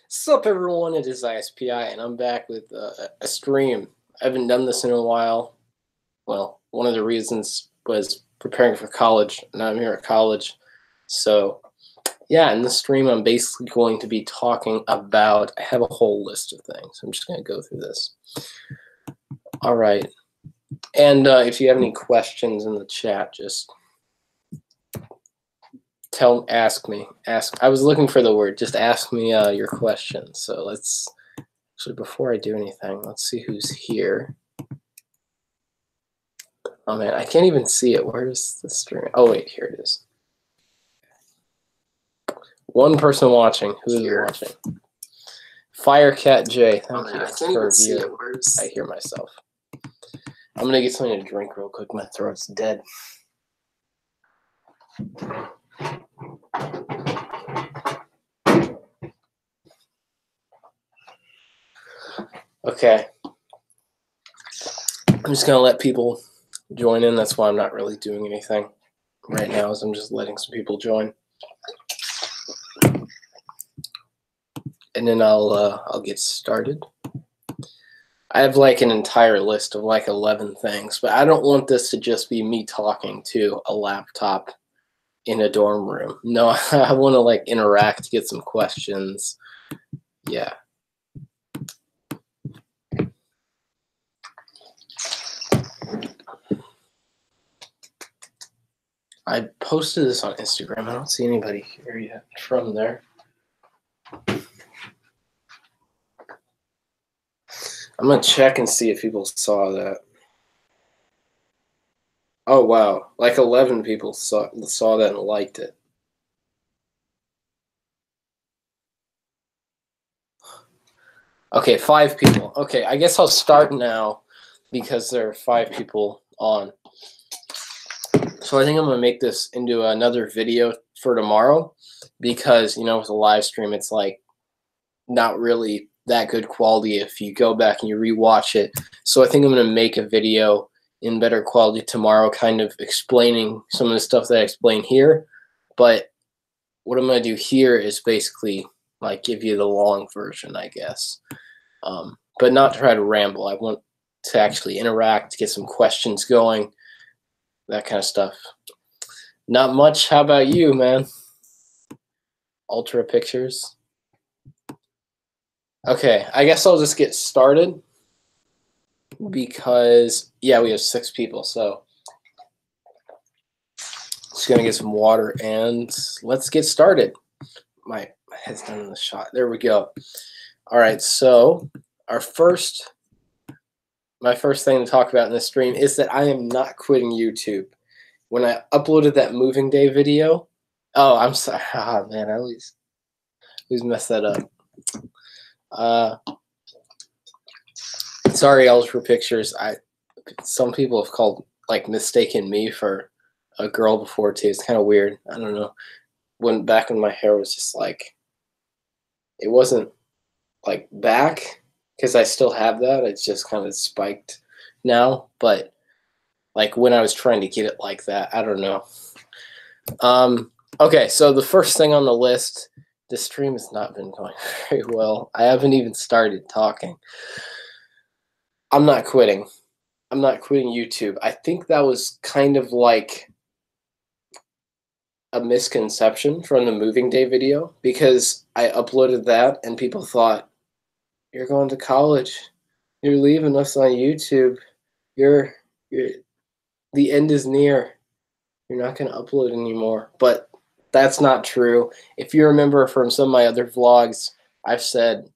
Sup everyone, it is ISPI and I'm back with a stream. I haven't done this in a while. Well, one of the reasons was preparing for college. Now I'm here at college. So yeah, in this stream I'm basically going to be talking about, I have a whole list of things. I'm just going to go through this. All right. And if you have any questions in the chat, just ask me. I was looking for the word. Just ask me your questions. So let's, actually, before I do anything, let's see who's here. Oh man, I can't even see it. Where's the stream? Oh wait, here it is. One person watching. Who is watching? Firecat J. Thank you. I can't even see it. Where's... I hear myself. I'm gonna get something to drink real quick. My throat's dead. Okay. I'm just gonna let people join in. That's why I'm not really doing anything right now, is I'm just letting some people join. And then I'll get started. I have like an entire list of like 11 things, but I don't want this to just be me talking to a laptop in a dorm room. No, I want to like interact, get some questions. Yeah. I posted this on Instagram. I don't see anybody here yet from there. I'm going to check and see if people saw that. Oh, wow. Like 11 people saw that and liked it. Okay, 5 people. Okay, I guess I'll start now because there are 5 people on. So I think I'm going to make this into another video for tomorrow because, you know, with a live stream, it's like not really that good quality if you go back and you rewatch it. So I think I'm going to make a video in better quality tomorrow, kind of explaining some of the stuff that I explained here. But what I'm going to do here is basically like give you the long version, I guess. But not try to ramble. I want to actually interact, get some questions going, that kind of stuff. Not much. How about you, man? Ultra pictures. Okay, I guess I'll just get started because, yeah, we have 6 people, so just gonna get some water and let's get started. My head's done in the shot. There we go. All right, so my first thing to talk about in this stream is that I am not quitting YouTube. When I uploaded that moving day video, oh, I'm sorry. Oh, man, I always mess that up. Sorry, Ultra Pictures. Some people have mistaken me for a girl before too. It's kind of weird. I don't know. Back when my hair was just like, it wasn't like back because I still have that. It's just kind of spiked now. But like when I was trying to get it like that, I don't know. Okay, so the first thing on the list. The stream has not been going very well. I haven't even started talking. I'm not quitting. I'm not quitting YouTube. I think that was kind of like a misconception from the moving day video because I uploaded that and people thought, you're going to college. You're leaving us on YouTube. The end is near. You're not going to upload anymore. But that's not true. If you remember from some of my other vlogs, I've said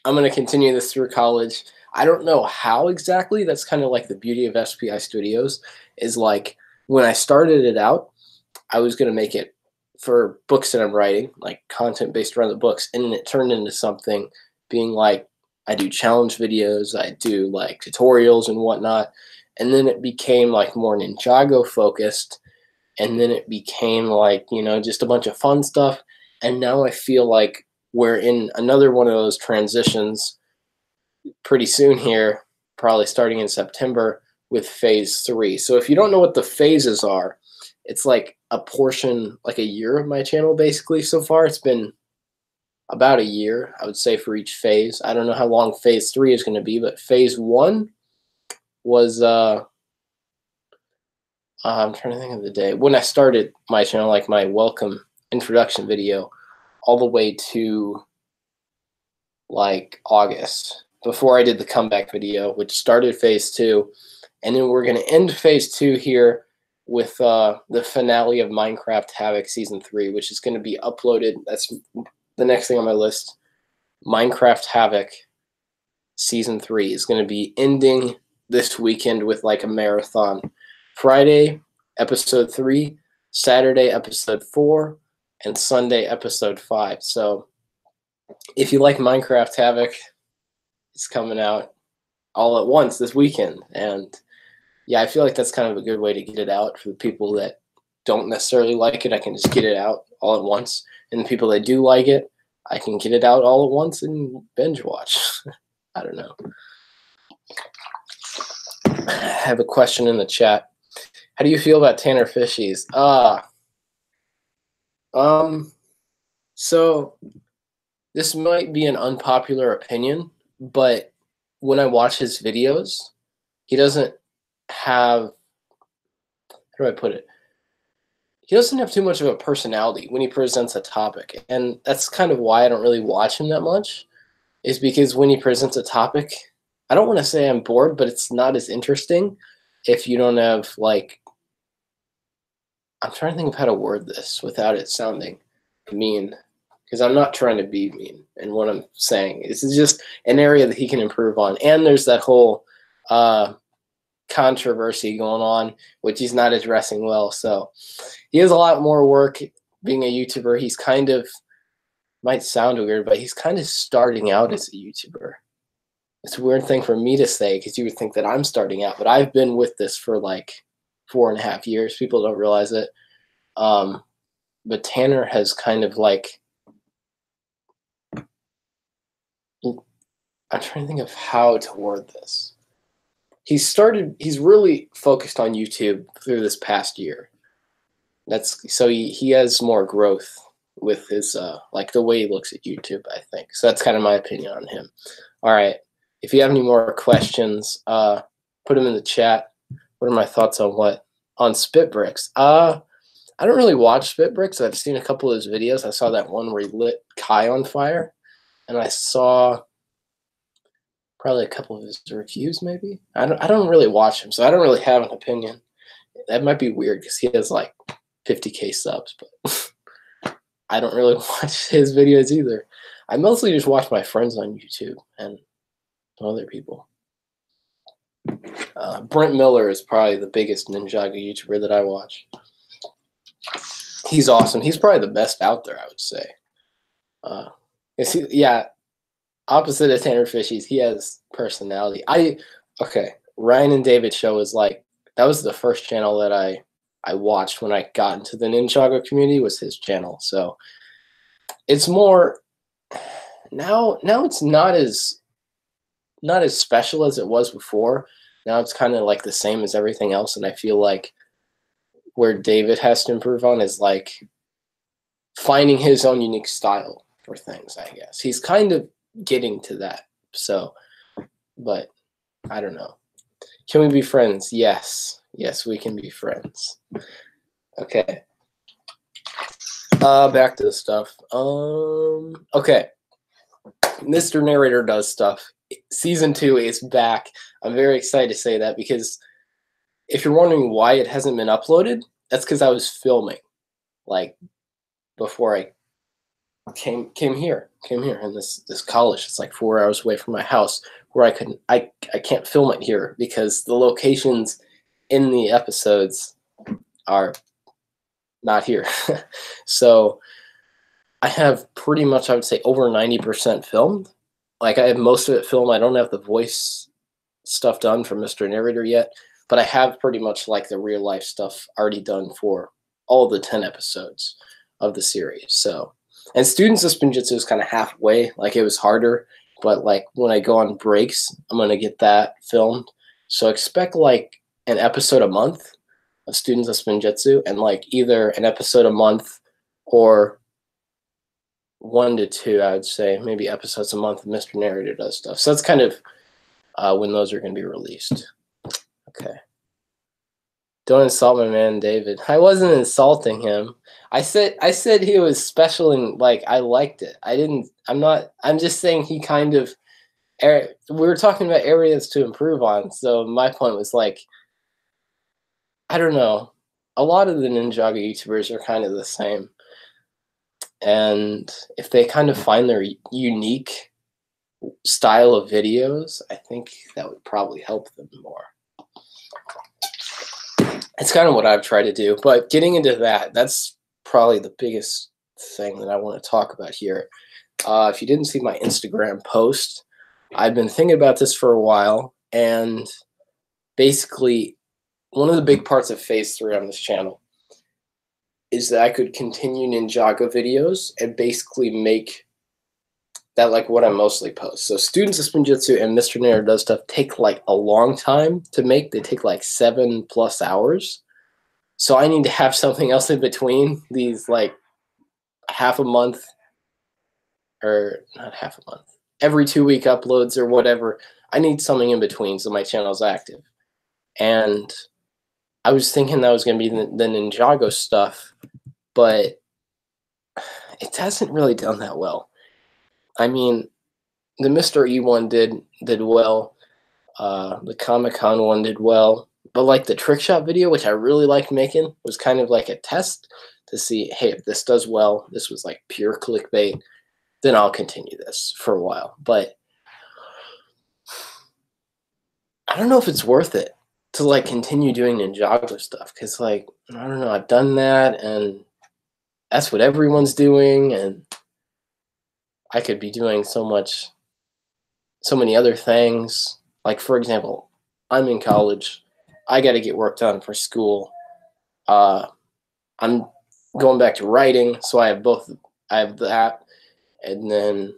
I'm going to continue this through college. I don't know how exactly. That's kind of like the beauty of SPI Studios is like when I started it out, I was going to make it for books that I'm writing, like content based around the books. And then it turned into something being like I do challenge videos, I do like tutorials and whatnot. And then it became like more Ninjago focused. And then it became like, you know, just a bunch of fun stuff. And now I feel like we're in another one of those transitions pretty soon here, probably starting in September with phase 3. So if you don't know what the phases are, it's like a portion, like a year of my channel basically so far. It's been about a year, I would say, for each phase. I don't know how long phase 3 is going to be, but phase 1 was I'm trying to think of the day when I started my channel, like my welcome introduction video, all the way to like August before I did the comeback video, which started phase 2. And then we're going to end phase 2 here with the finale of Minecraft Havoc Season 3, which is going to be uploaded. That's the next thing on my list. Minecraft Havoc Season 3 is going to be ending this weekend with like a marathon. Friday, episode 3, Saturday, episode 4, and Sunday, episode 5. So if you like Minecraft Havoc, it's coming out all at once this weekend. And yeah, I feel like that's kind of a good way to get it out for the people that don't necessarily like it. I can just get it out all at once. And the people that do like it, I can get it out all at once and binge watch. I don't know. I have a question in the chat. How do you feel about Tanner Fishies? So this might be an unpopular opinion, but when I watch his videos, he doesn't have, how do I put it? He doesn't have too much of a personality when he presents a topic. And that's kind of why I don't really watch him that much, is because when he presents a topic, I don't want to say I'm bored, but it's not as interesting if you don't have, like, I'm trying to think of how to word this without it sounding mean, because I'm not trying to be mean in what I'm saying. This is just an area that he can improve on. And there's that whole controversy going on, which he's not addressing well. So he has a lot more work being a YouTuber. He's kind of, might sound weird, but he's kind of starting out as a YouTuber. It's a weird thing for me to say because you would think that I'm starting out, but I've been with this for like 4.5 years. People don't realize it. But Tanner has kind of like, I'm trying to think of how to word this. He's really focused on YouTube through this past year. So he has more growth with his, like the way he looks at YouTube, I think. So that's kind of my opinion on him. All right. If you have any more questions, put them in the chat. What are my thoughts on what? On Spitbricks? I don't really watch Spitbricks. I've seen a couple of his videos. I saw that one where he lit Kai on fire. And I saw probably a couple of his reviews, maybe. I don't really watch him, so I don't really have an opinion. That might be weird because he has like 50K subs, but I don't really watch his videos either. I mostly just watch my friends on YouTube and other people. Brent Miller is probably the biggest Ninjago YouTuber that I watch. He's awesome. He's probably the best out there, I would say. Yeah, opposite of Tanner Fishies, he has personality. Okay, Ryan and David show is like, that was the first channel that I watched when I got into the Ninjago community, was his channel. So it's more now it's not as special as it was before. Now it's kind of like the same as everything else, and I feel like where David has to improve on is like finding his own unique style for things, I guess. He's kind of getting to that. So, but I don't know. Can we be friends? Yes. Yes, we can be friends. Okay. Back to the stuff. Okay. Mr. Narrator Does Stuff. Season 2 is back. I'm very excited to say that because if you're wondering why it hasn't been uploaded, that's because I was filming, like, before I came here in this college. It's like 4 hours away from my house, where I can't film it here because the locations in the episodes are not here. So I have pretty much, I would say, over 90% filmed. Like, I have most of it filmed. I don't have the voice stuff done for Mr. Narrator yet, but I have pretty much like the real life stuff already done for all the 10 episodes of the series. So, and Students of Spinjitzu is kind of halfway. Like, it was harder, but like when I go on breaks, I'm going to get that filmed. So expect like an episode a month of Students of Spinjitzu, and like either an episode a month or 1 to 2, I would say, maybe episodes a month of Mr. Narrator Does Stuff. So that's kind of when those are going to be released. Okay. Don't insult my man David. I wasn't insulting him. I said he was special and like I liked it. I'm just saying he kind of we were talking about areas to improve on. So my point was like, I don't know. A lot of the Ninjago YouTubers are kind of the same. And if they kind of find their unique style of videos, I think that would probably help them more. It's kind of what I've tried to do. But getting into that, that's probably the biggest thing that I want to talk about here. If you didn't see my Instagram post, I've been thinking about this for a while. And basically, one of the big parts of Phase 3 on this channel is that I could continue Ninjago videos and basically make that like what I mostly post. So Students of Spinjitzu and Mr. Narrator Does Stuff take like a long time to make. They take like 7+ hours. So I need to have something else in between these, like half a month, or not half a month, every 2-week uploads or whatever. I need something in between so my channel's active. And I was thinking that was going to be the Ninjago stuff, but it hasn't really done that well. I mean, the Mr. E one did well. The Comic-Con one did well. But like the trick shot video, which I really liked making, was kind of like a test to see, hey, if this does well, this was like pure clickbait, then I'll continue this for a while. But I don't know if it's worth it to like continue doing Ninjago stuff, because like, I don't know, I've done that and that's what everyone's doing, and I could be doing so many other things. Like, for example, I'm in college. I got to get work done for school. I'm going back to writing, so I have both. I have that, and then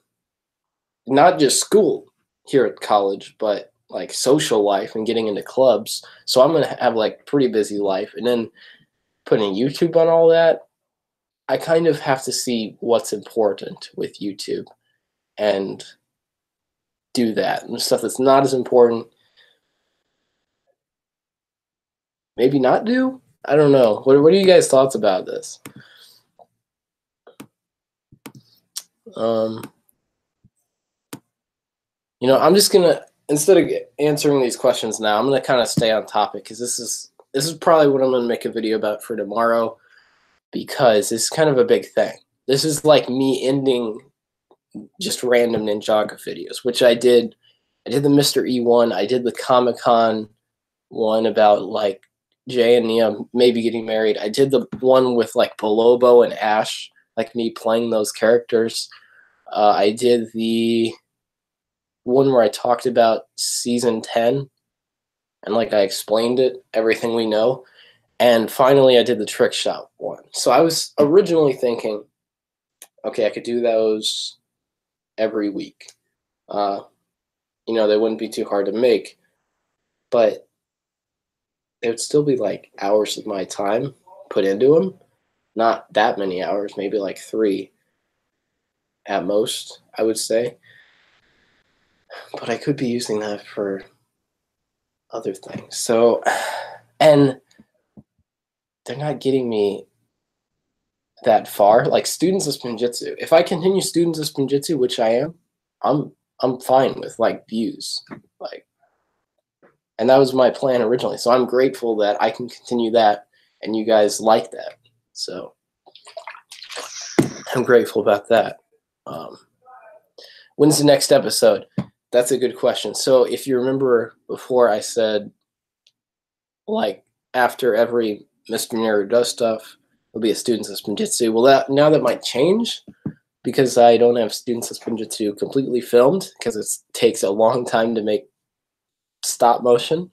not just school here at college, but like social life and getting into clubs. So I'm gonna have like pretty busy life, and then putting YouTube on all that. I kind of have to see what's important with YouTube and do that. And stuff that's not as important, maybe not do. I don't know. What are you guys' thoughts about this? You know, I'm just gonna, instead of answering these questions now, I'm gonna kind of stay on topic, because this is probably what I'm gonna make a video about for tomorrow, because it's kind of a big thing. This is like me ending just random Ninjago videos, which I did. I did the Mr. E one. I did the Comic-Con one about like Jay and Nia maybe getting married. I did the one with like Bolobo and Ash, like me playing those characters. I did the one where I talked about season 10 and like I explained it, everything we know. And finally I did the trick shot one. So I was originally thinking, okay, I could do those every week. You know, they wouldn't be too hard to make, but it would still be like hours of my time put into them. Not that many hours, maybe like 3 at most, I would say. But I could be using that for other things. So, and they're not getting me that far. Like Students of Spinjitzu. If I continue Students of Spinjitzu, which I am, I'm fine with like views. Like, and that was my plan originally. So I'm grateful that I can continue that and you guys like that. So I'm grateful about that. When's the next episode? That's a good question. So if you remember before, I said like after every Mr. Narrator Does Stuff, there'll be a Students of Spinjitzu. Well, now that might change, because I don't have Students of Spinjitzu completely filmed, because it takes a long time to make stop motion.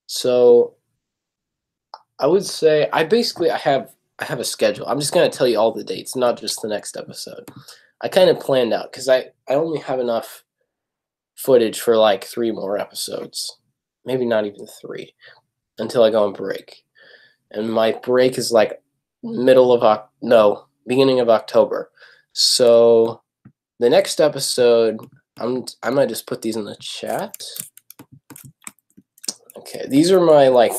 So I would say I have a schedule. I'm just going to tell you all the dates, not just the next episode. I kind of planned out, because I only have enough footage for like 3 more episodes. Maybe not even 3, until I go on break. And my break is like beginning of October. So the next episode, I might just put these in the chat. Okay, these are my like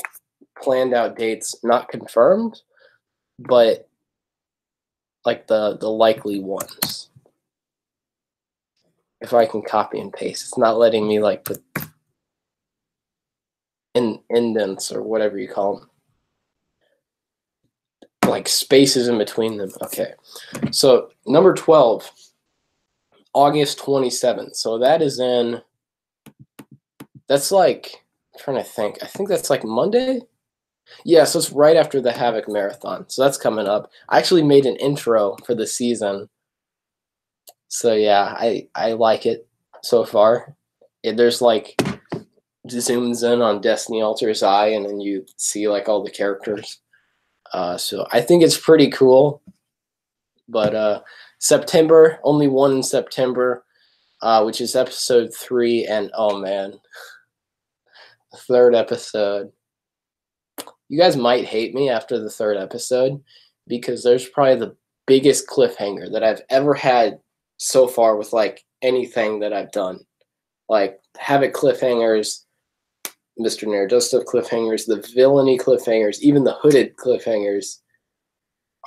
planned out dates, not confirmed, but like the likely ones. If I can copy and paste, it's not letting me like put indents or whatever you call them, like spaces in between them. Okay, so number 12, August 27th. So that is that's like, I'm trying to think. I think that's like Monday. Yeah, so it's right after the Havoc Marathon. So that's coming up. I actually made an intro for the season. So yeah, I like it so far. There's like zooms in on Destiny Alter's eye, and then you see like all the characters. So I think it's pretty cool. But September, only one in September, which is episode 3, and oh man, the third episode. You guys might hate me after the third episode because there's probably the biggest cliffhanger that I've ever had so far with like anything that I've done. Like Havoc cliffhangers, Mr. Nerdista cliffhangers, the villainy cliffhangers, even the hooded cliffhangers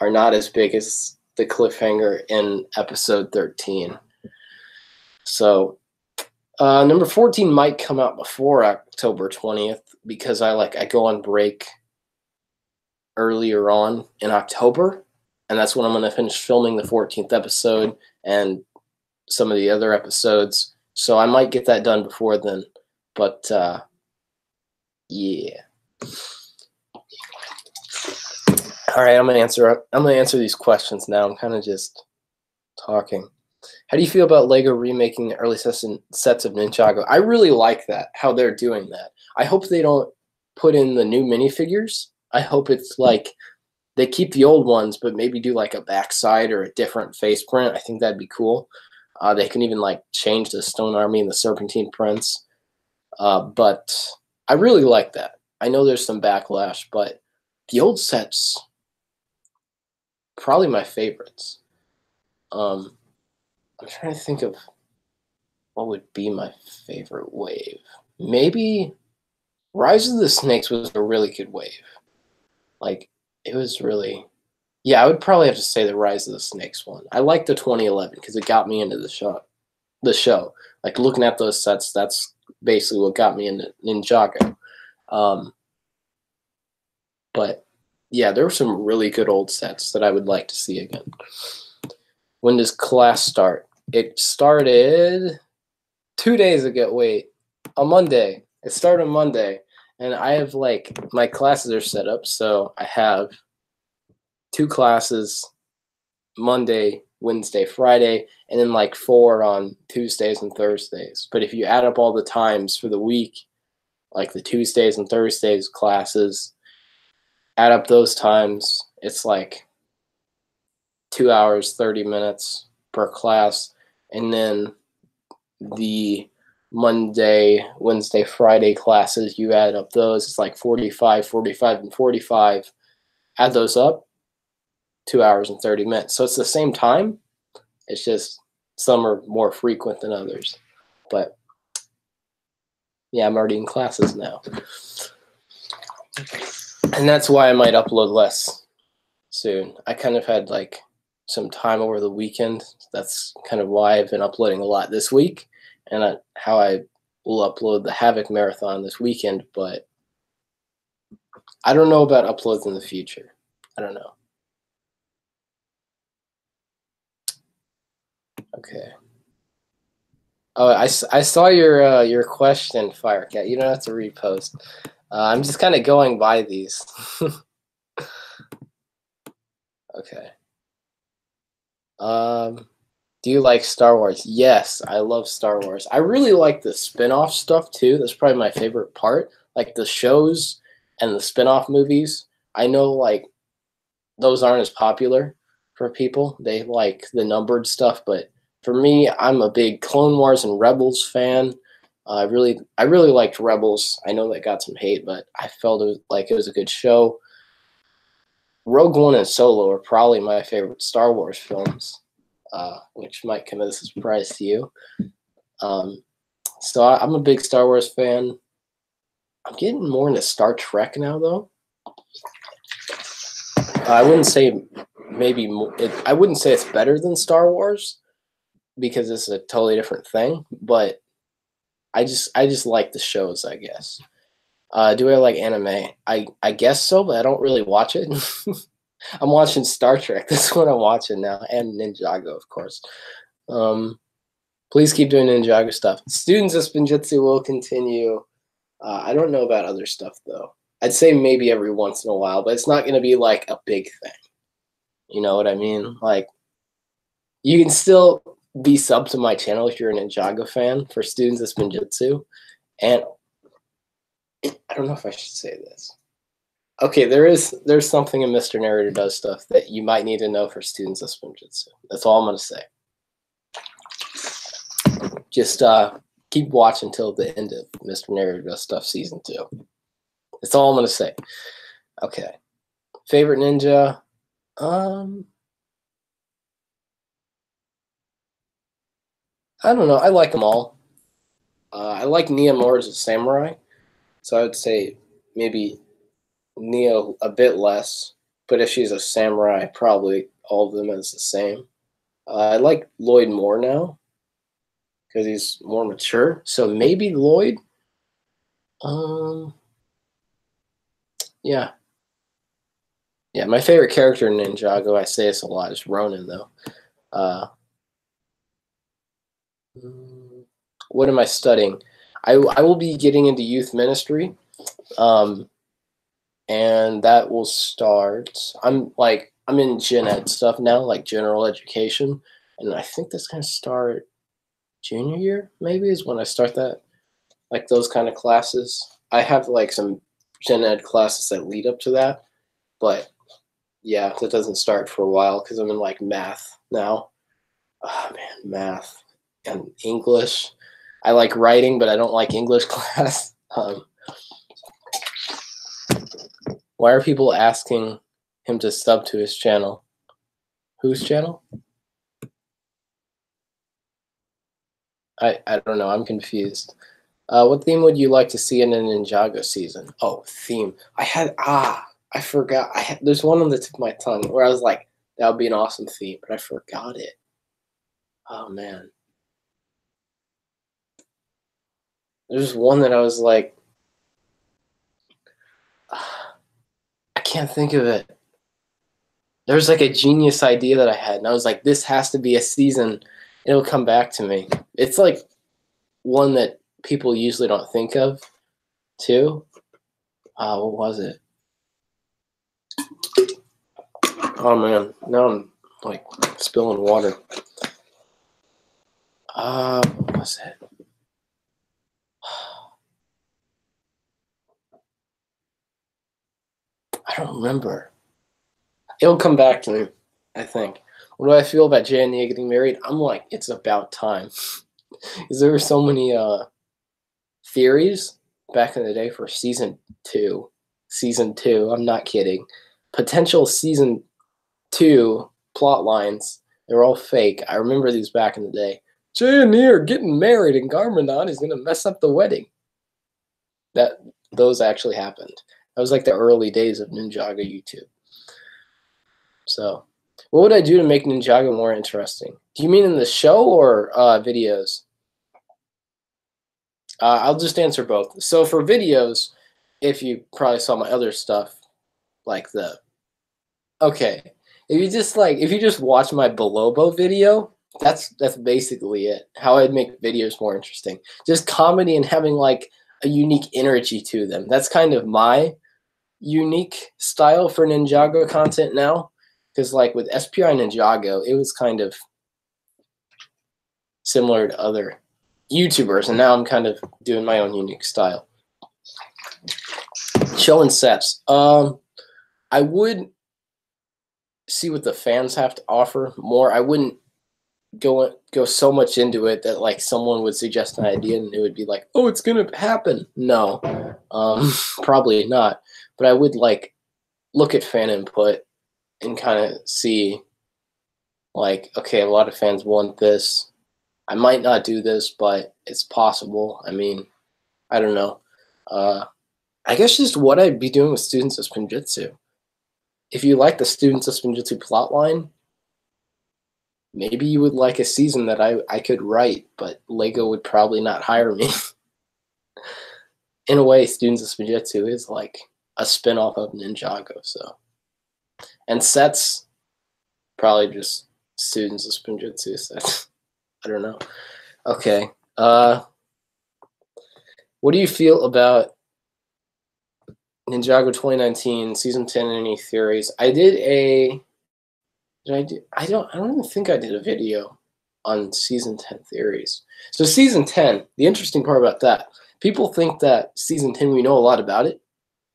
are not as big as the cliffhanger in episode 13. So number 14 might come out before October 20th because I go on break earlier on in October, and that's when I'm going to finish filming the 14th episode and some of the other episodes. So I might get that done before then. But yeah. All right, I'm gonna answer these questions now. I'm kind of just talking. How do you feel about Lego remaking the early sets of Ninjago? I really like that, how they're doing that. I hope they don't put in the new minifigures. I hope it's like they keep the old ones, but maybe do like a backside or a different face print. I think that'd be cool. They can even like change the Stone Army and the Serpentine Prince. But I really like that. I know there's some backlash, but the old sets, probably my favorites. I'm trying to think of what would be my favorite wave. Maybe Rise of the Snakes was a really good wave. Like, it was really... Yeah, I would probably have to say the Rise of the Snakes one. I like the 2011 because it got me into the show. Like, looking at those sets, that's basically what got me into Ninjago. But, yeah, there were some really good old sets that I would like to see again. When does class start? It started 2 days ago. Wait, on Monday. It started on Monday. And I have, like, my classes are set up, so I have 2 classes Monday, Wednesday, Friday, and then like 4 on Tuesdays and Thursdays. But if you add up all the times for the week, like the Tuesdays and Thursdays classes, add up those times, it's like 2 hours, 30 minutes per class. And then the Monday, Wednesday, Friday classes, you add up those, it's like 45, 45, and 45. Add those up, 2 hours and 30 minutes. So it's the same time. It's just some are more frequent than others. But yeah, I'm already in classes now. And that's why I might upload less soon. I kind of had like some time over the weekend. That's kind of why I've been uploading a lot this week, and how I will upload the Havoc Marathon this weekend. But I don't know about uploads in the future. I don't know. Okay. Oh, I saw your question, Firecat. You don't have to repost. I'm just kind of going by these. Okay. Do you like Star Wars? Yes, I love Star Wars. I really like the spin-off stuff too. That's probably my favorite part. Like the shows and the spin-off movies. I know like those aren't as popular for people. They like the numbered stuff, but for me, I'm a big Clone Wars and Rebels fan. I really liked Rebels. I know that got some hate, but I felt it was a good show. Rogue One and Solo are probably my favorite Star Wars films, which might come as a surprise to you. So I'm a big Star Wars fan. I'm getting more into Star Trek now, though. I wouldn't say I wouldn't say it's better than Star Wars because it's a totally different thing. But I just like the shows, I guess. Do I like anime? I guess so, but I don't really watch it. I'm watching Star Trek. That's what I'm watching now, and Ninjago, of course. Please keep doing Ninjago stuff. Students of Spinjitzu will continue. I don't know about other stuff, though. I'd say maybe every once in a while, but it's not going to be like a big thing. You know what I mean? Like, you can still be sub to my channel if you're a Ninjago fan for Students of Spinjitzu. And I don't know if I should say this. Okay, there's something in Mr. Narrator Does Stuff that you might need to know for Students of Spinjitzu. That's all I'm going to say. Just keep watching till the end of Mr. Narrator Does Stuff Season 2. That's all I'm going to say. Okay. Favorite ninja? I don't know. I like them all. I like Nia more as a samurai. So I would say maybe Nia a bit less. But if she's a samurai, probably all of them is the same. I like Lloyd more now because he's more mature. So maybe Lloyd. Yeah. Yeah, my favorite character in Ninjago, I say this a lot, is Ronin, though. What am I studying? I will be getting into youth ministry, and that will start. I'm in gen ed stuff now, like general education, and I think that's gonna start junior year. Maybe is when I start that, like those kind of classes. I have like some gen ed classes that lead up to that, but yeah, that doesn't start for a while because I'm in like math now. Oh man, math and English. I like writing, but I don't like English class. Why are people asking him to sub to his channel? Whose channel? I don't know. I'm confused. What theme would you like to see in a Ninjago season? Oh, theme. I forgot. There's one on the tip of my tongue where I was like, that would be an awesome theme, but I forgot it. Oh, man. There's one that I was like, I can't think of it. There's like a genius idea that I had, and I was like, this has to be a season. It'll come back to me. It's like one that people usually don't think of, too. What was it? Oh, man. Now I'm like spilling water. What was it? I don't remember. It'll come back to me, I think. What do I feel about Jay and Nia getting married? I'm like, it's about time. Because there were so many theories back in the day for season 2. Season 2, I'm not kidding. Potential season 2 plot lines. They're all fake. I remember these back in the day. Jay and Nia are getting married and Garmadon is going to mess up the wedding. Those actually happened. That was like the early days of Ninjago YouTube. So, what would I do to make Ninjago more interesting? Do you mean in the show or videos? I'll just answer both. So for videos, if you probably saw my other stuff, like if you just watch my Belobo video, that's basically it. How I'd make videos more interesting. Just comedy and having like a unique energy to them. That's kind of my unique style for Ninjago content now. Because like with SPI Ninjago, it was kind of similar to other YouTubers, and now I'm kind of doing my own unique style. Show and sets. I would see what the fans have to offer more. I wouldn't go so much into it that like someone would suggest an idea and it would be like, oh, it's gonna happen. No, probably not. But I would like look at fan input and kind of see, like, okay, a lot of fans want this. I might not do this, but it's possible. I mean, I don't know. I guess just what I'd be doing with Students of Spinjitzu. If you like the Students of Spinjitzu plotline, maybe you would like a season that I could write, but Lego would probably not hire me. In a way, Students of Spinjitzu is like a spin-off of Ninjago, so. And sets, probably just Students of Spinjitzu sets. I don't know. Okay. What do you feel about Ninjago 2019 season 10? Any theories? I did a. I don't even think I did a video on season 10 theories. So season 10, the interesting part about that, people think that season 10 we know a lot about it.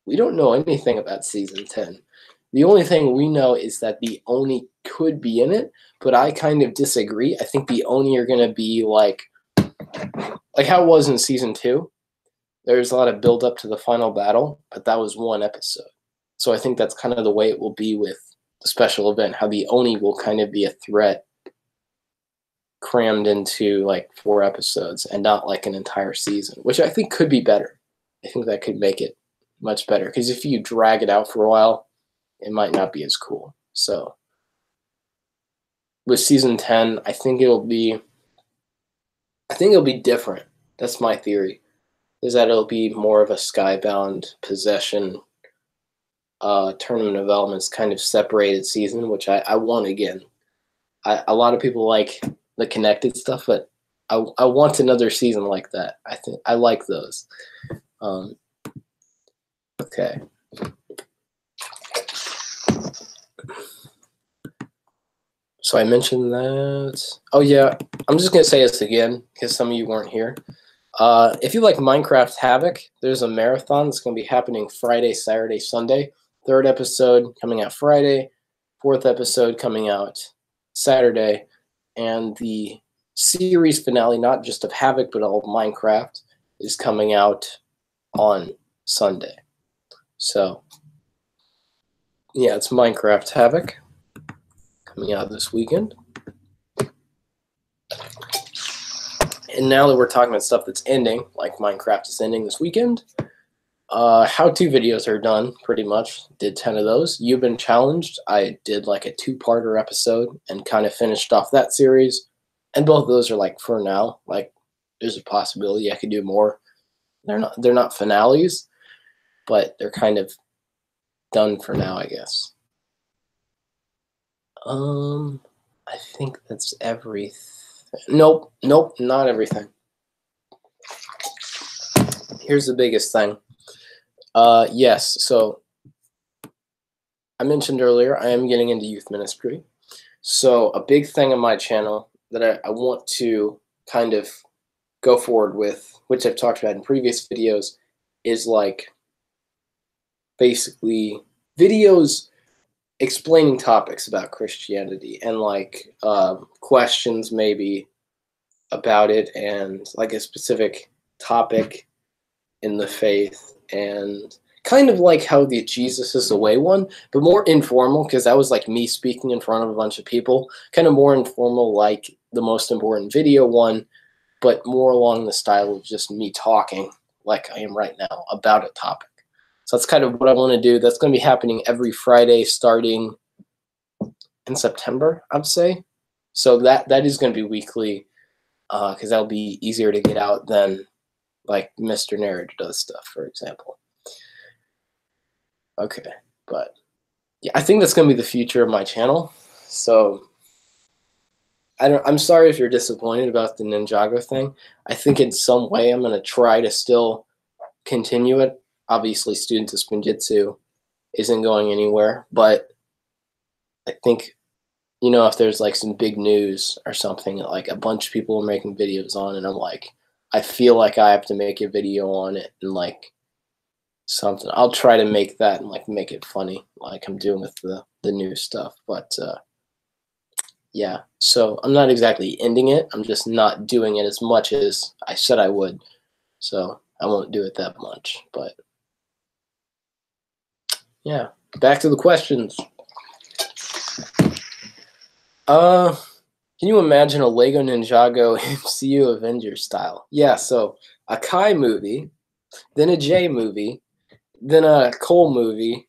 We don't know anything about season 10. The only thing we know is that the Oni could be in it, but I kind of disagree. I think the Oni are going to be like how it was in season 2. There's a lot of build up to the final battle, but that was one episode. So I think that's kind of the way it will be with the special event, how the Oni will kind of be a threat crammed into like 4 episodes and not like an entire season, which I think could be better. I think that could make it much better, because if you drag it out for a while, it might not be as cool. So with season 10, I think it'll be different. That's my theory, is that it'll be more of a Skybound possession tournament of elements kind of separated season, which I want again. A lot of people like the connected stuff, but I want another season like that. I think I like those. Okay. So I mentioned that. Oh yeah, I'm just gonna say this again because some of you weren't here. If you like Minecraft Havoc, there's a marathon that's gonna be happening Friday, Saturday, Sunday. 3rd episode coming out Friday, 4th episode coming out Saturday, and the series finale, not just of Havoc but all of Minecraft, is coming out on Sunday. So yeah, it's Minecraft Havoc coming out this weekend. And now that we're talking about stuff that's ending, like Minecraft is ending this weekend, how-to videos are done pretty much. Did 10 of those. You've Been Challenged. I did like a 2-parter episode and kind of finished off that series. And both of those are like for now. Like there's a possibility I could do more. They're not finales, but they're kind of done for now, I guess. I think that's everything. Nope, not everything. Here's the biggest thing. Yes, so I mentioned earlier, I am getting into youth ministry. So a big thing on my channel that I want to kind of go forward with, which I've talked about in previous videos, is like basically videos explaining topics about Christianity and like questions maybe about it and like a specific topic in the faith, and kind of like how the Jesus is the Way one, but more informal, because that was like me speaking in front of a bunch of people, kind of more informal like the Most Important Video one, but more along the style of just me talking like I am right now about a topic. So that's kind of what I want to do. That's going to be happening every Friday starting in September, I'd say. So that is going to be weekly, because that'll be easier to get out than like Mr. Narrator does stuff, for example. Okay, but yeah, I think that's going to be the future of my channel. So I'm sorry if you're disappointed about the Ninjago thing. I think in some way I'm going to try to still continue it. Obviously, Students of Spinjitzu isn't going anywhere, but I think, you know, if there's like some big news or something that like a bunch of people are making videos on, and I'm like, I feel like I have to make a video on it and like something, I'll try to make that and like make it funny like I'm doing with the new stuff. But yeah, so I'm not exactly ending it. I'm just not doing it as much as I said I would. So I won't do it that much. But yeah, back to the questions. Uh, can you imagine a Lego Ninjago MCU Avengers style? Yeah, so a Kai movie, then a Jay movie, then a Cole movie,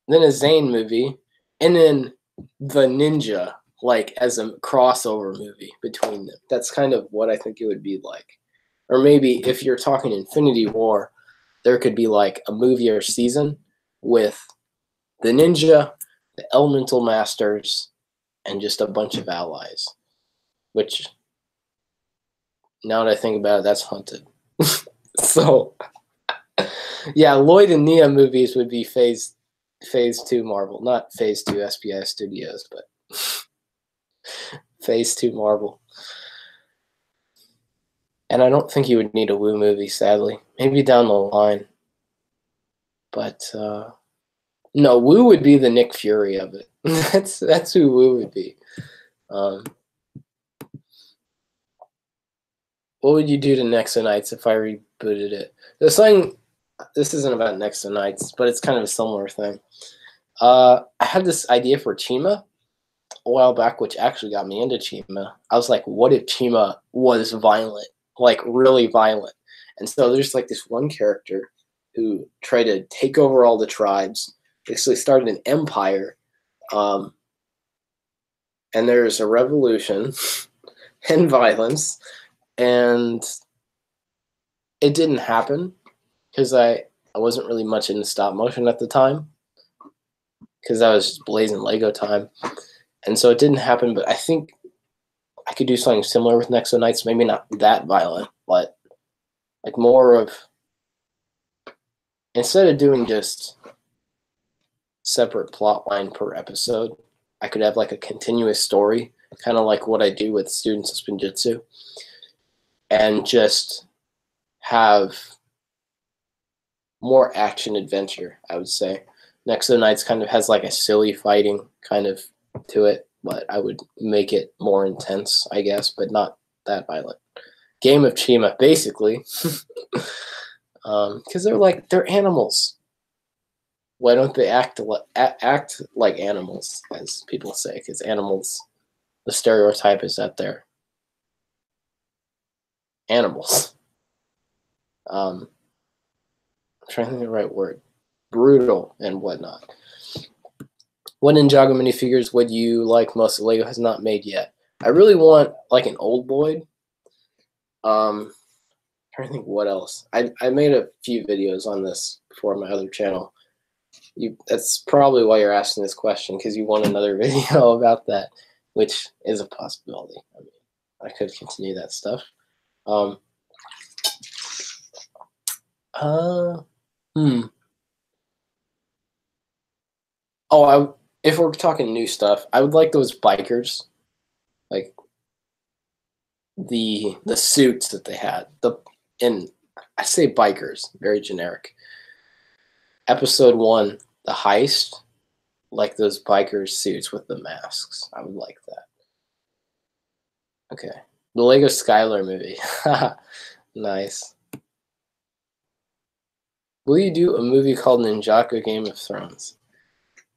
then a Zane movie, and then the Ninja, like as a crossover movie between them. That's kind of what I think it would be like. Or maybe if you're talking Infinity War, there could be like a movie or season with the Ninja, the Elemental Masters, and just a bunch of allies. Which, now that I think about it, that's Hunted. So, yeah, Lloyd and Nia movies would be Phase 2 Marvel, not Phase 2 SPI Studios, but Phase 2 Marvel. And I don't think you would need a Woo movie, sadly. Maybe down the line. But no, Woo would be the Nick Fury of it. that's who Woo would be. What would you do to Nexonites if I rebooted it? This isn't about Nexonites, but it's kind of a similar thing. I had this idea for Chima a while back, which actually got me into Chima. I was like, what if Chima was violent, like really violent? And so there's like this one character who tried to take over all the tribes, basically started an empire, and there's a revolution and violence, and it didn't happen because I wasn't really much into stop motion at the time because I was just blazing Lego time. And so it didn't happen, but I think I could do something similar with Nexonites, maybe not that violent, but like more of, instead of doing just separate plot line per episode, I could have like a continuous story, kind of like what I do with Students of Spinjitzu, and just have more action adventure, I would say. Nexonites kind of has like a silly fighting kind of to it, but I would make it more intense, I guess, but not that violent. Game of Chima, basically, because they're animals. Why don't they act like animals, as people say? Because animals, the stereotype is that they're animals. I'm trying to think of the right word. Brutal and whatnot. What Ninjago minifigures would you like most that Lego has not made yet? I really want like an Old Boyd. I'm trying to think what else. I made a few videos on this before on my other channel. That's probably why you're asking this question, because you want another video about that, which is a possibility. I mean, I could continue that stuff. If we're talking new stuff, I would like those bikers, like the suits that they had. And I say bikers, very generic. Episode 1, the heist, like those bikers suits with the masks. I would like that. Okay, the Lego Skylar movie. Nice. Will you do a movie called Ninjago Game of Thrones?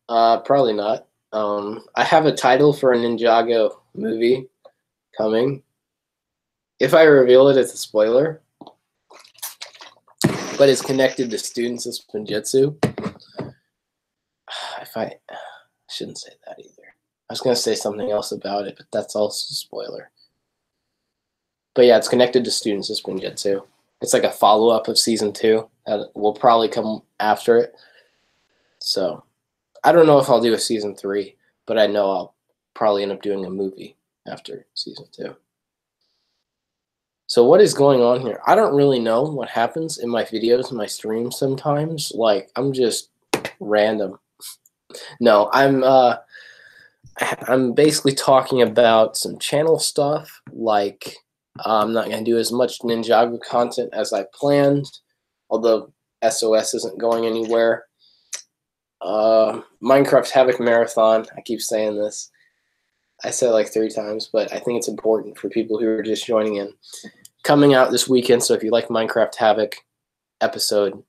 Probably not. I have a title for a Ninjago movie coming. If I reveal it, it's a spoiler. But it's connected to Students of Spinjitzu. I shouldn't say that either. I was going to say something else about it, but that's also a spoiler. But yeah, it's connected to Students of Spinjitzu. It's like a follow-up of Season 2 that will probably come after it. So I don't know if I'll do a Season 3, but I know I'll probably end up doing a movie after Season 2. So what is going on here? I don't really know what happens in my videos and my streams sometimes. Like, I'm just random. No, I'm basically talking about some channel stuff. Like, I'm not going to do as much Ninjago content as I planned, although SOS isn't going anywhere. Minecraft Havoc Marathon. I keep saying this. I said it like 3 times, but I think it's important for people who are just joining in. Coming out this weekend, so if you like Minecraft Havoc, episode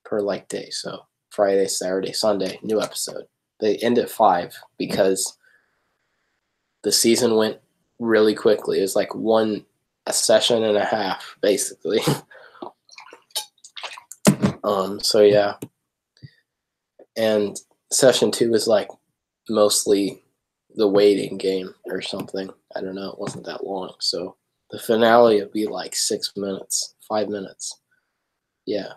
per like day. So Friday, Saturday, Sunday, new episode. They end at 5 because the season went really quickly. It was like a session and a half, basically. So yeah, and session 2 was like mostly the waiting game or something. I don't know. It wasn't that long. So the finale would be like 6 minutes, 5 minutes. Yeah.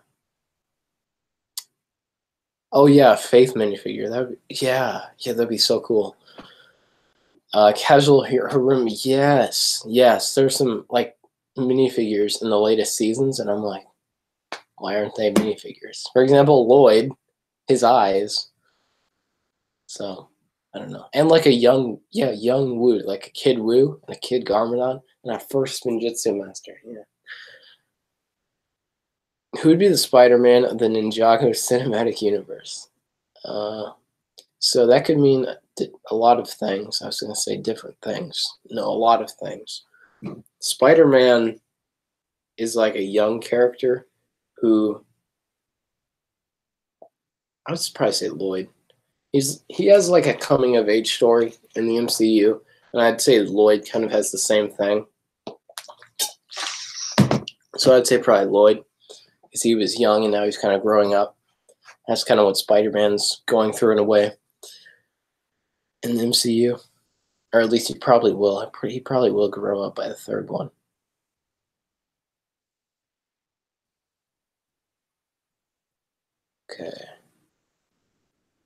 Oh yeah, Faith minifigure. Yeah, that'd be so cool. Casual Harumi. Yes. There's some like minifigures in the latest seasons, and I'm like, why aren't they minifigures? For example, Lloyd, his eyes. So I don't know. And like a young Wu, like a kid Wu and a kid Garmadon, and a first Spinjitzu master. Yeah. Who would be the Spider-Man of the Ninjago cinematic universe? So that could mean a lot of things. I was going to say different things. No, a lot of things. Spider-Man is like a young character who, I would probably say Lloyd. He has like a coming of age story in the MCU, and I'd say Lloyd kind of has the same thing. So I'd say probably Lloyd, because he was young and now he's kind of growing up. That's kind of what Spider-Man's going through in a way in the MCU, or at least he probably will. He probably will grow up by the third one. Okay.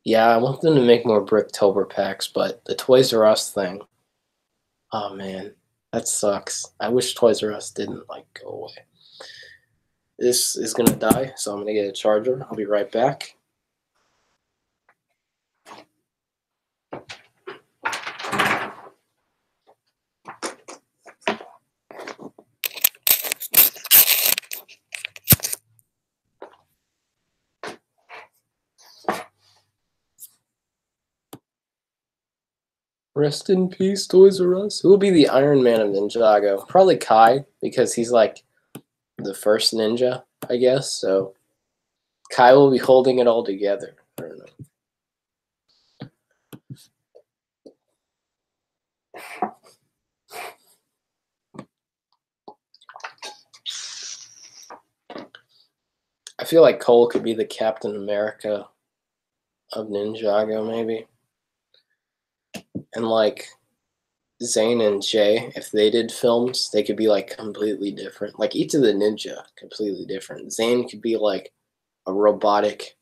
Yeah, I want them to make more Bricktober packs, but the Toys R Us thing, oh man, that sucks. I wish Toys R Us didn't like go away. This is gonna die, so I'm gonna get a charger. I'll be right back. Rest in peace, Toys R Us. Who will be the Iron Man of Ninjago? Probably Kai, because he's like the first ninja, I guess. So Kai will be holding it all together. I don't know. I feel like Cole could be the Captain America of Ninjago, maybe. And like Zane and Jay, if they did films, they could be like completely different. Like each of the ninja, completely different. Zane could be like a robotic,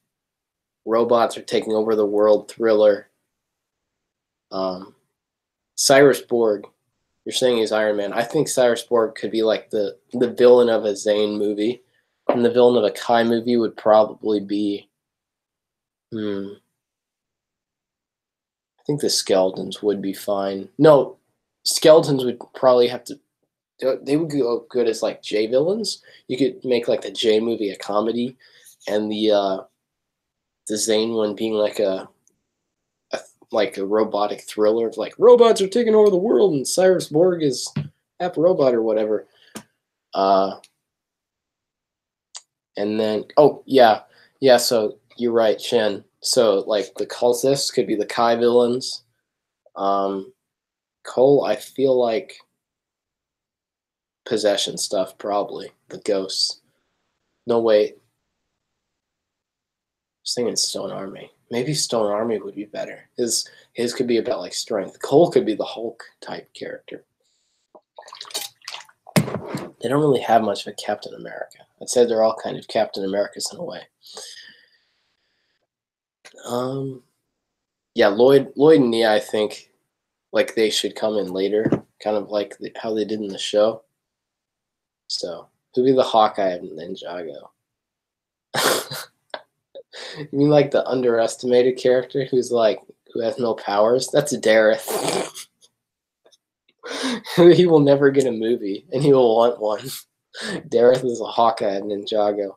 robots are taking over the world thriller. Cyrus Borg, you're saying he's Iron Man. I think Cyrus Borg could be like the villain of a Zane movie, and the villain of a Kai movie would probably be. I think the skeletons would be fine. No, skeletons would probably have to. They would go good as like J villains. You could make like the J movie a comedy, and the Zane one being like a robotic thriller of like robots are taking over the world and Cyrus Borg is half robot or whatever. And then so you're right, Shen. So like the cultists could be the Kai villains. Cole, I feel like possession stuff probably the ghosts. No wait, I was thinking Stone Army. Maybe Stone Army would be better. His could be about like strength. Cole could be the Hulk type character. They don't really have much of a Captain America. I'd say they're all kind of Captain Americas in a way. Yeah, Lloyd and Nia, I think, like they should come in later, kind of like how they did in the show. So, who'd be the Hawkeye of Ninjago? You mean like the underestimated character who has no powers? That's Dareth. He will never get a movie, and he will want one. Dareth is a Hawkeye of Ninjago.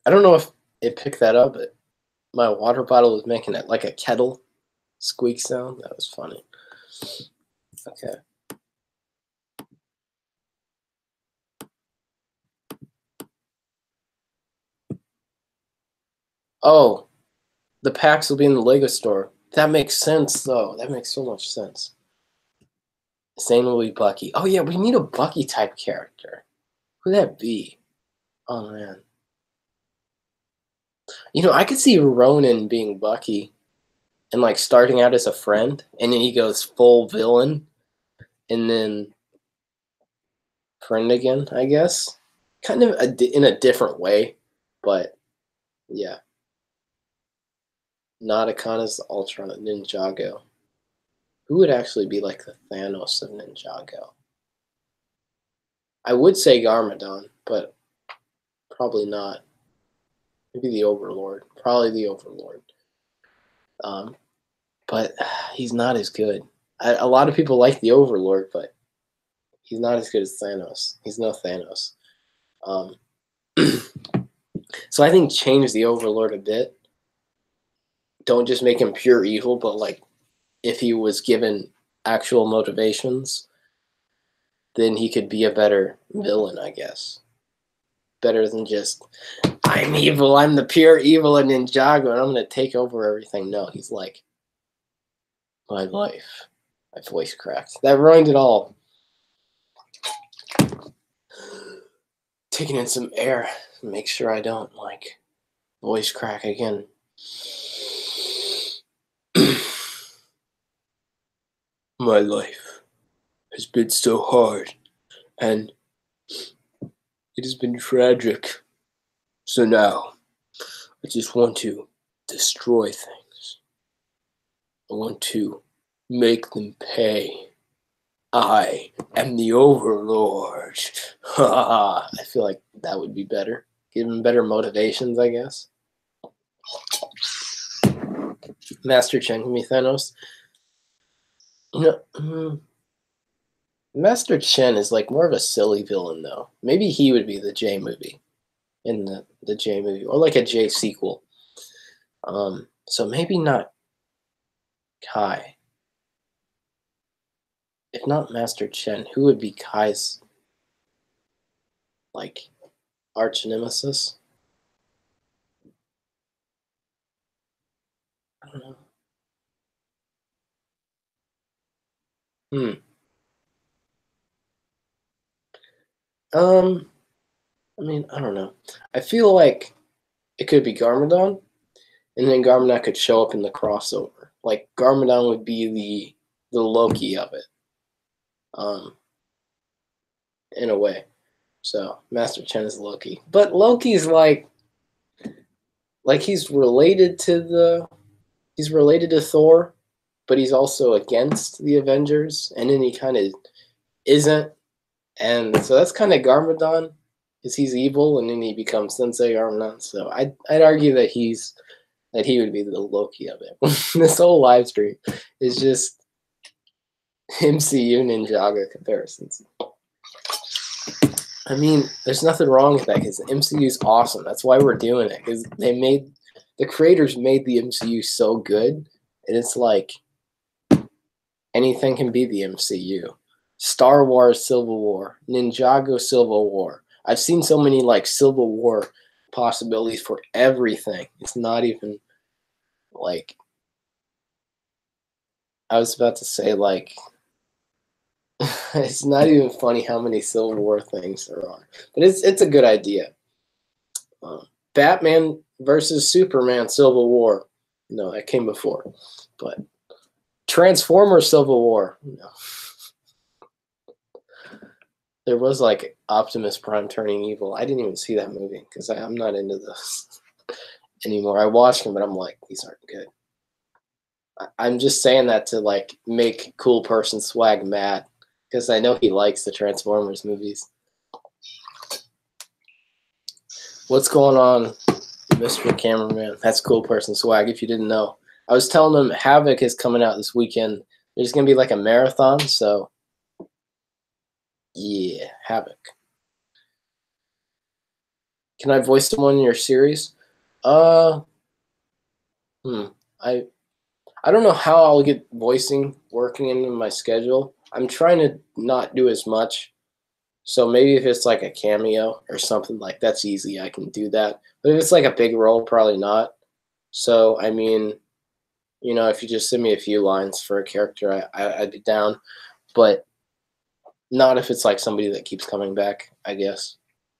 I don't know if it picked that up, but my water bottle was making it like a kettle squeak sound. That was funny. Okay. Oh, The packs will be in the Lego store. That makes sense, though. That makes so much sense. Same will be Bucky. Oh, yeah, we need a Bucky type character. Who'd that be? Oh, man. You know, I could see Ronan being Bucky and, like, starting out as a friend, and then he goes full villain, and then friend again, I guess. Kind of in a different way, but yeah. Nadakana's Ultron Ninjago. Who would actually be like the Thanos of Ninjago? I would say Garmadon, but probably not. Maybe the Overlord. Probably the Overlord. But he's not as good. A lot of people like the Overlord, but he's not as good as Thanos. He's no Thanos. So I think change the Overlord a bit. Don't just make him pure evil, but like if he was given actual motivations, then he could be a better villain, I guess. Better than just, I'm evil, I'm the pure evil in Ninjago, and I'm going to take over everything. No, he's like, my life. My voice cracked. That ruined it all. Taking in some air. Make sure I don't, like, voice crack again. My life has been so hard, and it has been tragic. So now, I just want to destroy things. I want to make them pay. I am the Overlord. I feel like that would be better. Give him better motivations, I guess. Master Chen can be Thanos. You know, Master Chen is like more of a silly villain, though. Maybe he would be the J movie in the J movie, or like a J sequel. So maybe not Kai. If not Master Chen, who would be Kai's like arch nemesis? I don't know. I mean, I don't know. I feel like it could be Garmadon, and then Garmadon could show up in the crossover. Like Garmadon would be the Loki of it, in a way. So Master Chen is Loki, but Loki's like he's related to Thor, but he's also against the Avengers, and then he kind of isn't, and so that's kind of Garmadon, because he's evil, and then he becomes Sensei Garmadon. So I'd argue that he would be the Loki of it. This whole live stream is just MCU Ninjago comparisons. I mean, there's nothing wrong with that because the MCU is awesome. That's why we're doing it, because the creators made the MCU so good, and it's like anything can be the MCU. Star Wars Civil War, Ninjago Civil War. I've seen so many like Civil War possibilities for everything. It's not even like, I was about to say like, it's not even funny how many Civil War things there are, but it's a good idea. Batman versus Superman Civil War. No, that came before, but Transformers Civil War. No. There was like Optimus Prime turning evil. I didn't even see that movie because I'm not into this anymore. I watched them, but I'm like, these aren't good. I'm just saying that to like make Cool Person Swag mad because I know he likes the Transformers movies. What's going on, Mr. Cameraman? That's Cool Person Swag, if you didn't know. I was telling him Havoc is coming out this weekend. There's going to be like a marathon, so yeah, Havoc. Can I voice someone in your series? I don't know how I'll get voicing working into my schedule. I'm trying to not do as much. So maybe if it's like a cameo or something like that's easy, I can do that. But if it's like a big role, probably not. So, I mean, you know, if you just send me a few lines for a character, I'd be down. But not if it's like somebody that keeps coming back, I guess.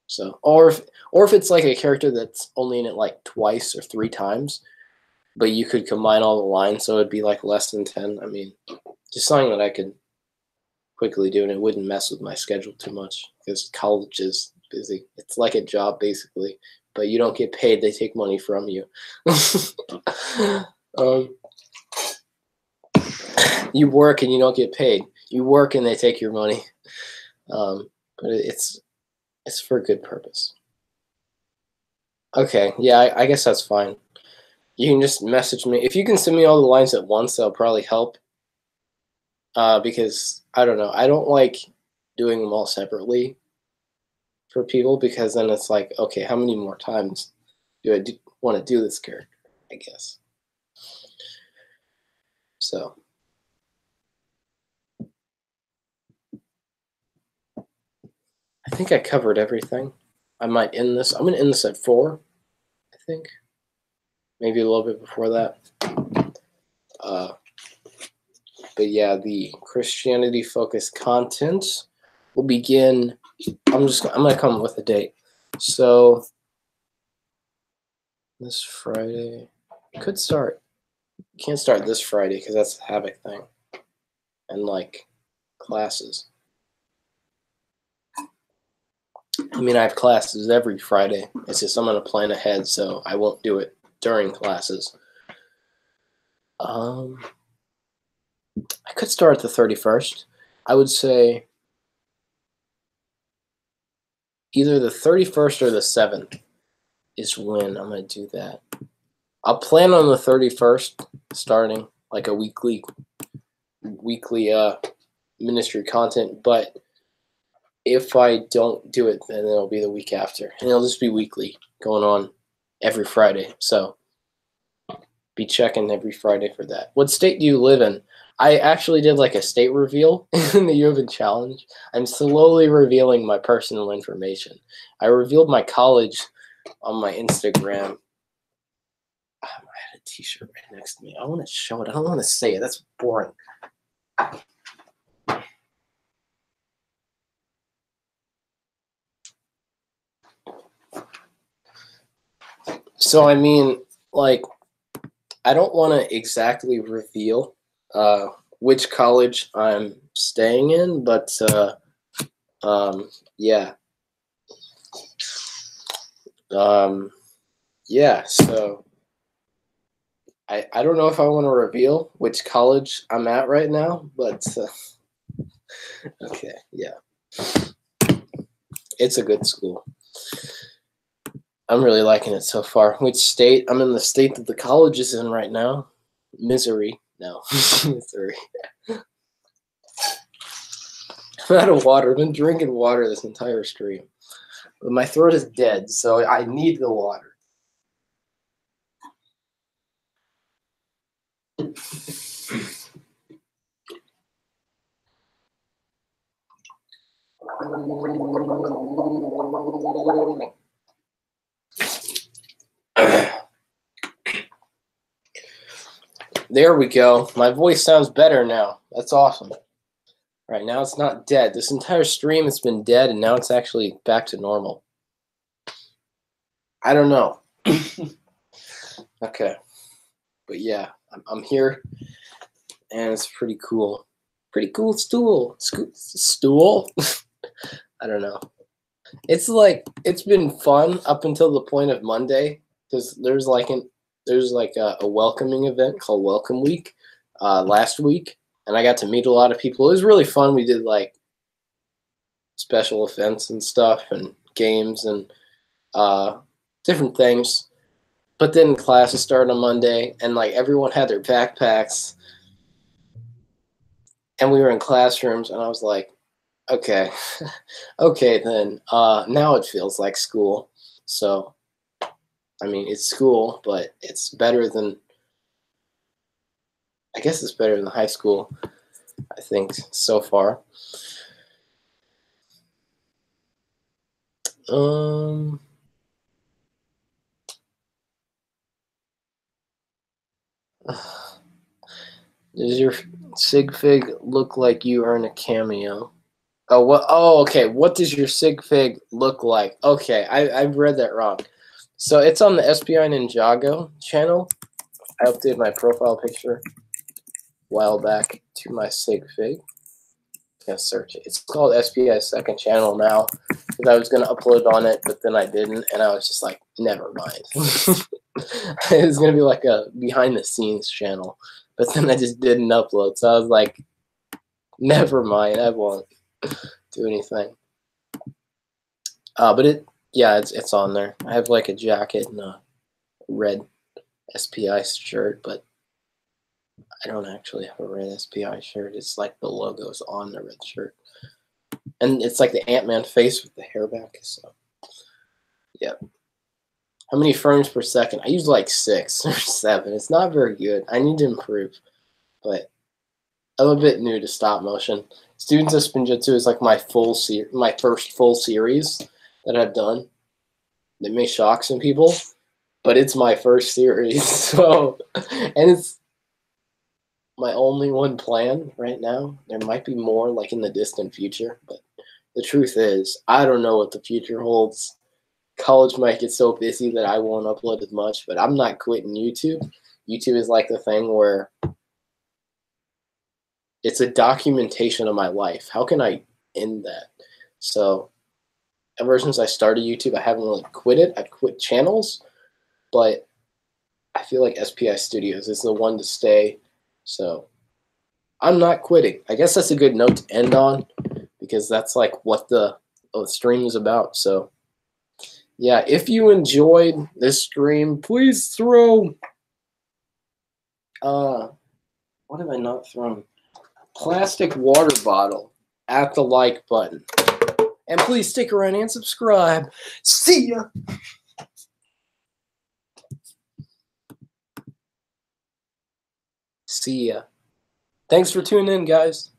So, or if it's like a character that's only in it like twice or three times, but you could combine all the lines, so it'd be like less than 10. I mean, just something that I could quickly do, and it wouldn't mess with my schedule too much because college is busy. It's like a job basically, but you don't get paid; they take money from you. um, you work and you don't get paid. You work and they take your money. But it's for a good purpose. Okay, yeah, I guess that's fine. You can just message me if you can send me all the lines at once. That'll probably help. Because I don't know, I don't like doing them all separately for people because then it's like, okay, how many more times do I want to do this character? I guess so. I think I covered everything. I might end this. I'm gonna end this at 4. I think maybe a little bit before that. Uh, but yeah, the Christianity focused content will begin. I'm gonna come up with a date. So this Friday could start. Can't start this Friday because that's the Havoc thing and like classes. I mean, I have classes every Friday. It's just I'm gonna plan ahead, so I won't do it during classes. I could start the 31st. I would say either the 31st or the 7th is when I'm gonna do that. I'll plan on the 31st starting like a weekly ministry content, but if I don't do it, then it'll be the week after, and it'll just be weekly, going on every Friday. So be checking every Friday for that. What state do you live in? I actually did like a state reveal in the U of N challenge. I'm slowly revealing my personal information. I revealed my college on my Instagram. I had a T-shirt right next to me. I want to show it. I don't want to say it. That's boring. So I mean, like, I don't want to exactly reveal which college I'm staying in, but yeah, yeah. So I don't know if I want to reveal which college I'm at right now, but okay, yeah, it's a good school. I'm really liking it so far. Which state? I'm in the state that the college is in right now. Missouri. No, Missouri. I'm out of water. I've been drinking water this entire stream. But my throat is dead, so I need the water. There we go. My voice sounds better now. That's awesome. Right now it's not dead. This entire stream has been dead, and now it's actually back to normal. I don't know. Okay. But yeah, I'm here, and it's pretty cool. Pretty cool stool. Stool? I don't know. It's like it's been fun up until the point of Monday because there's like a welcoming event called Welcome Week last week, and I got to meet a lot of people. It was really fun. We did like special events and stuff and games and different things. But then classes started on Monday, and like everyone had their backpacks, and we were in classrooms, and I was like, okay, okay, then now it feels like school. So, I mean, it's school, but it's better than, I guess it's better than high school, I think, so far. Um, Does your sig fig look like you earn a cameo? Oh, what? Oh, okay. What does your sig fig look like? Okay, I read that wrong. So it's on the SPI Ninjago channel. I updated my profile picture a while back to my sig fig. Gonna search it. It's called SPI's second channel now because I was gonna upload on it, but then I didn't, and I was just like, never mind. It was gonna be like a behind the scenes channel, but then I just didn't upload, so I was like, never mind. I won't do anything. But it's on there. I have like a jacket and a red SPI shirt, but I don't actually have a red SPI shirt. It's like the logo's on the red shirt. And it's like the Ant-Man face with the hair back. So, yeah. How many frames per second? I use like 6 or 7. It's not very good. I need to improve. But I'm a bit new to stop motion. Students of Spinjitzu is like my first full series that I've done. It may shock some people, but it's my first series. So, and it's my only one planned right now. There might be more like in the distant future, but the truth is, I don't know what the future holds. College might get so busy that I won't upload as much, but I'm not quitting YouTube. YouTube is like the thing where it's a documentation of my life. How can I end that? So ever since I started YouTube, I haven't really quit it. I've quit channels, but I feel like SPI Studios is the one to stay. So I'm not quitting. I guess that's a good note to end on because that's like what the stream is about. So yeah, if you enjoyed this stream, please throw what have I not thrown? Plastic water bottle at the like button. And please stick around and subscribe. See ya. See ya. Thanks for tuning in, guys.